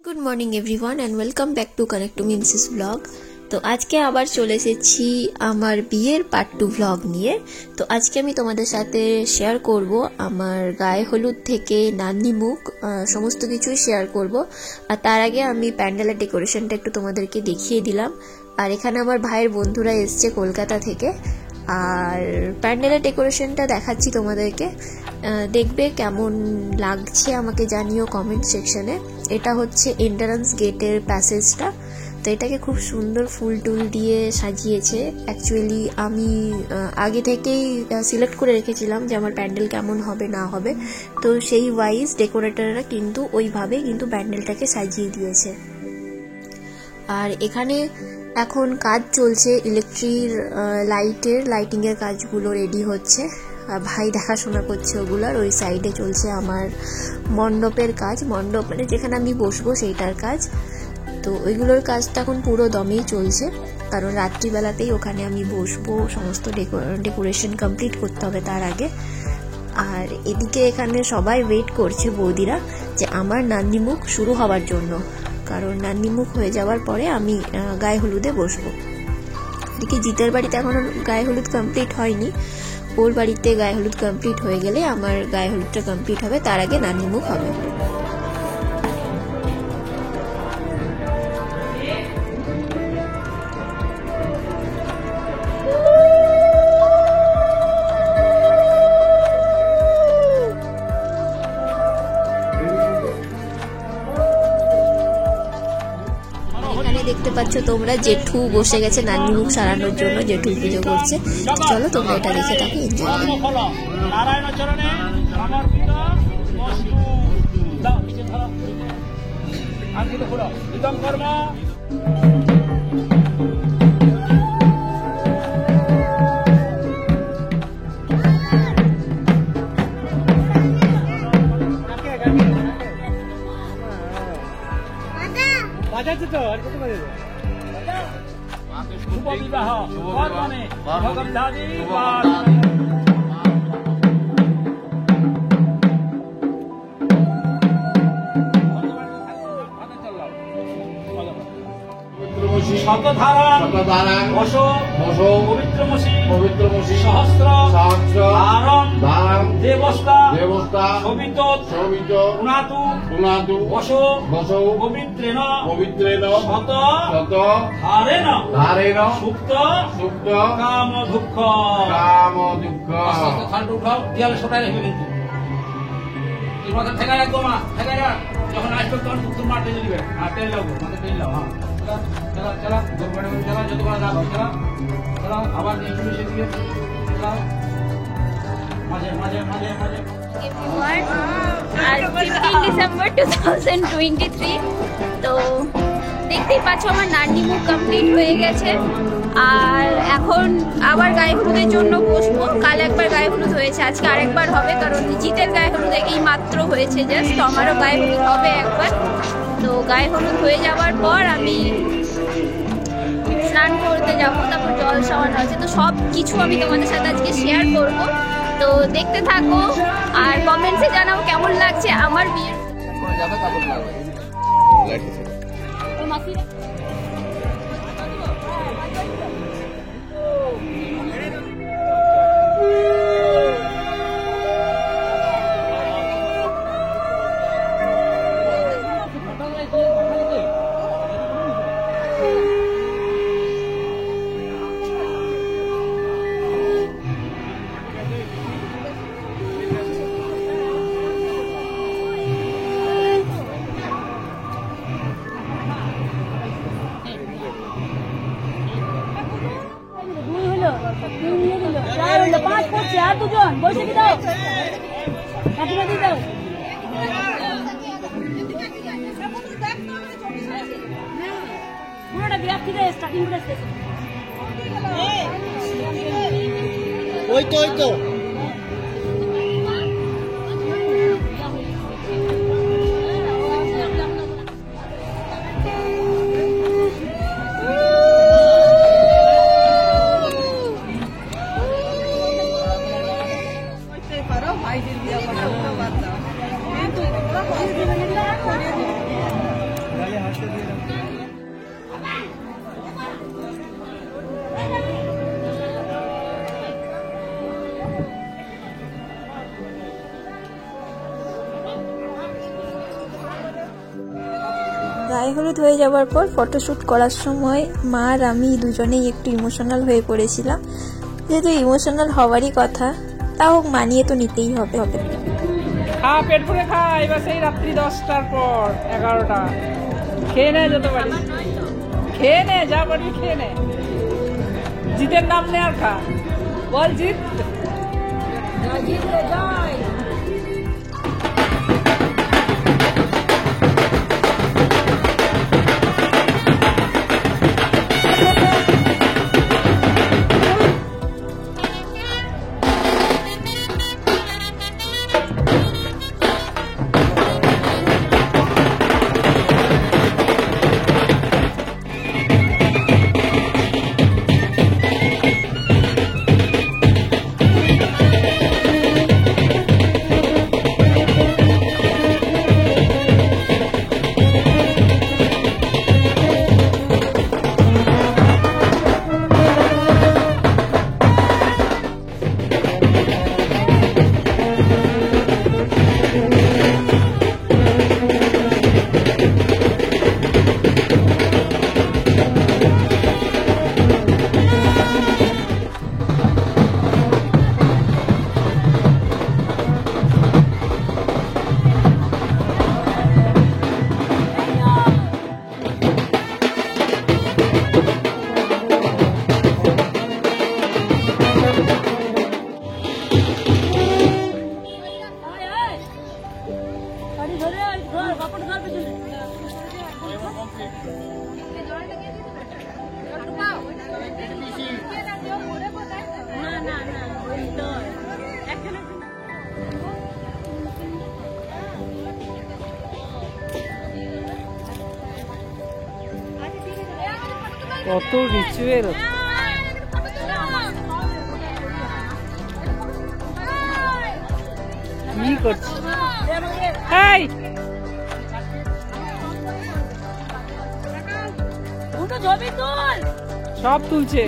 Good morning everyone and welcome back to connect to Minsis blog. তো আজকে আবার চলে এসেছি আমার বিয়ের পার্ট 2 ব্লগ নিয়ে। তো আজকে আমি তোমাদের সাথে শেয়ার করব আমার গায়ে হলুদ থেকে নান্দি মুখ সমস্ত কিছুই শেয়ার করব। আর তার আগে আমি প্যান্ডেলের ডেকোরেশনটা একটু তোমাদেরকে দেখিয়ে দিলাম। আর এখানে আমার ভাইয়ের বন্ধুরা এসছে কলকাতা থেকে, আর প্যান্ডেলের ডেকোরেশনটা দেখাচ্ছি তোমাদেরকে, দেখবে কেমন লাগছে আমাকে জানিও কমেন্ট সেকশনে। এটা হচ্ছে এন্ট্রান্স গেটের প্যাসেজটা। তো এটাকে খুব সুন্দর ফুল টুল দিয়ে সাজিয়েছে। অ্যাকচুয়ালি আমি আগে থেকেই সিলেক্ট করে রেখেছিলাম যে আমার প্যান্ডেল কেমন হবে না হবে, তো সেই ওয়াইজ ডেকোরেটররা কিন্তু ওইভাবে কিন্তু প্যান্ডেলটাকে সাজিয়ে দিয়েছে। আর এখানে এখন কাজ চলছে, ইলেকট্রিক লাইটিংয়ের কাজগুলো রেডি হচ্ছে। ভাই দেখাশোনা করছে ওগুলার। ওই সাইডে চলছে আমার মণ্ডপের কাজ, মণ্ডপ মানে যেখানে আমি বসবো সেইটার কাজ। তো ওইগুলোর কাজটা এখন পুরো দমেই চলছে, কারণ রাত্রিবেলাতেই ওখানে আমি বসবো, সমস্ত ডেকোরেশন কমপ্লিট করতে হবে তার আগে। আর এদিকে এখানে সবাই ওয়েট করছে বৌদিরা যে আমার নান্দিমুখ শুরু হওয়ার জন্য, কারণ নান্দিমুখ হয়ে যাওয়ার পরে আমি গায়ে হলুদে বসবো। এদিকে জিতের বাড়িতে এখনো গায়ে হলুদ কমপ্লিট হয়নি, ওর বাড়িতে গায়ে হলুদ কমপ্লিট হয়ে গেলে আমার গায়ে হলুদটা কমপ্লিট হবে, তার আগে নান্দিমুখ হবে। দেখতে পাচ্ছ তোমরা জেঠু বসে গেছে নান্দিমুখ সারানোর জন্য, জেঠু পুজো করছে। চলো তোমরা এটা দেখে থাকো, এনজয় করো। শুভ বিবাহ কর্মে ভগবদ্ধাদি পবিত্রমসি সহস্র দেবস্তা শোভিত পুনাতু বসো পবিত্রেণ শত ধারেণ সুপ্ত কাম দুঃখ খান্ড উঠাও, দেয়ালে সবাই রেখে কিন্তু তুই মাথা ঠেকা রাখবো, মা ঠেকা রাখ, যখন আসবে তখন তোর মা টেনে দিবে। আর তেল লাগবো, মাথা তেল লাও। হ্যাঁ চলা চলা যত বড় রাখবো, চলা চলা আবার সেদিকে চলাও, মাঝে মাঝে মাঝে মাঝে। আর 15 ডিসেম্বর 2023। তো দেখতেই পাচ্ছ আমার নান্দিমুখ কমপ্লিট হয়ে গেছে। আর এখন আবার গায়ে হলুদের জন্য বসবো। কাল একবার গায়ে হলুদ হয়েছে, আজকে আরেকবার হবে, কারণ জিতের গায়ে হলুদ এই মাত্র হয়েছে জাস্ট। তো আমারও গায়ে হলুদ হবে একবার। তো গায়ে হলুদ হয়ে যাওয়ার পর আমি স্নান করতে যাবো, তারপর জল খাওয়ানো আছে। তো সব কিছু আমি তোমাদের সাথে আজকে শেয়ার করবো, তো দেখতে থাকো। আর কমেন্টসে জানাও কেমন লাগছে আমার বিয়ের। ওই তো গায়ে হলুদ হয়ে যাওয়ার পর ফটোশ্যুট করার সময় মা আর আমি দুজনেই একটু ইমোশনাল হয়ে পড়েছিলাম। যেহেতু ইমোশনাল হওয়ারই কথা, তাও মানিয়ে তো নিতেই হবে। খা, পেট ভরে খা। এবার সেই রাত্রি 10টার পর 11টা খেয়ে নে, যত পারিস খেয়ে নে, যা পারবি খেয়ে নে। জিতের নাম নে আর খা। বল জিত। কত রিচুয়াল কি করছিস? সব তুলছে।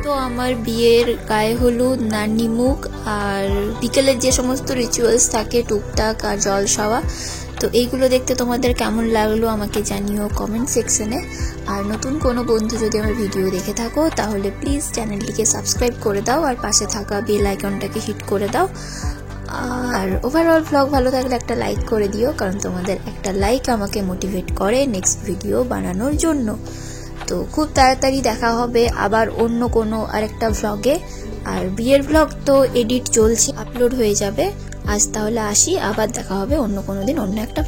তো আমার বিয়ের গায়ে হলুদ, নান্নি মুখ আর বিকেলের যে সমস্ত রিচুয়ালস থাকে টুকটাক আর জল খাওয়া, তো এইগুলো দেখতে তোমাদের কেমন লাগলো আমাকে জানিও কমেন্ট সেকশনে। আর নতুন কোনো বন্ধু যদি আমার ভিডিও দেখে থাকো তাহলে প্লিজ চ্যানেলটিকে সাবস্ক্রাইব করে দাও আর পাশে থাকা বেল আইকনটাকে হিট করে দাও। আর ওভারঅল ব্লগ ভালো থাকলে একটা লাইক করে দিও, কারণ তোমাদের একটা লাইক আমাকে মোটিভেট করে নেক্সট ভিডিও বানানোর জন্য। তো খুব তাড়াতাড়ি দেখা হবে আবার অন্য কোনো আরেকটা ভ্লগে। আর বিয়ের ভ্লগ তো এডিট চলছে, আপলোড হয়ে যাবে। আজ তাহলে আসি, আবার দেখা হবে অন্য কোনো দিন অন্য একটা